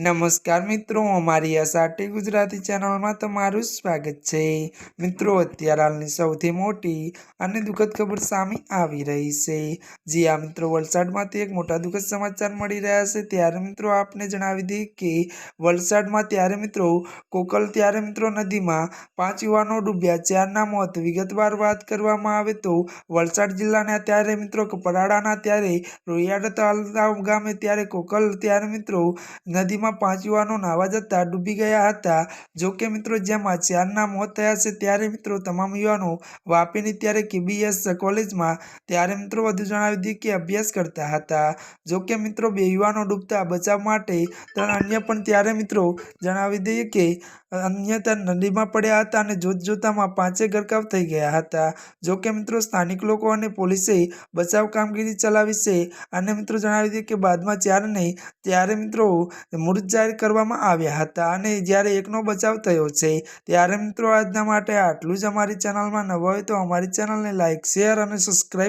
નમસ્કાર મિત્રો, અમારી એસઆરટી ગુજરાતી ચેનલમાં તમારું સ્વાગત છે। મિત્રો, અત્યારે હાલની સૌથી મોટી અને દુઃખદ ખબર સામે આવી રહી છે। જી આ મિત્રો, વલસાડમાંથી એક મોટા દુઃખદ સમાચાર મળી રહ્યા છે। ત્યારે મિત્રો આપને જણાવી દઈએ કે વલસાડમાં ત્યારે મિત્રો કોકલ ત્યારે મિત્રો નદીમાં 5 યુવાનો ડૂબ્યા, 4ના મોત। વિગતવાર વાત કરવામાં આવે તો વલસાડ જિલ્લાના ત્યારે મિત્રો કપરાડાના ત્યારે રોહિયાડ તળાવ ગામે ત્યારે કોકલ ત્યારે મિત્રો નદીમાં 5 યુવાનો નાહવા જતા ડૂબી ગયા હતા। જો કે મિત્રો જેમાં 4ના મોત થયા છે। ત્યારે મિત્રો તમામ યુવાનો વાપીની ત્યારે KBS કોલેજમાં ત્યારે મિત્રો વધુ જણાવી દઈએ કે અભ્યાસ કરતા હતા। જો કે મિત્રો 2 યુવાનો ડૂબતા બચાવ માટે 3 અન્ય પણ ત્યારે મિત્રો જણાવી દઈએ કે અન્ય ત્યાં નદીમાં પડ્યા હતા અને જોતજોતામાં 5 ગરકાવ થઈ ગયા હતા। જો કે મિત્રો સ્થાનિક લોકો અને પોલીસે બચાવ કામગીરી ચલાવી છે અને મિત્રો જણાવી દઈએ કે બાદમાં 4ને ત્યારે મિત્રો મૃત જાહેર કરવામાં આવ્યા હતા અને જ્યારે એકનો બચાવ થયો છે। ત્યારે મિત્રો આજના માટે આટલું જ। અમારી ચેનલમાં નવા હોય તો અમારી ચેનલને લાઇક, શેર અને સબસ્ક્રાઈબ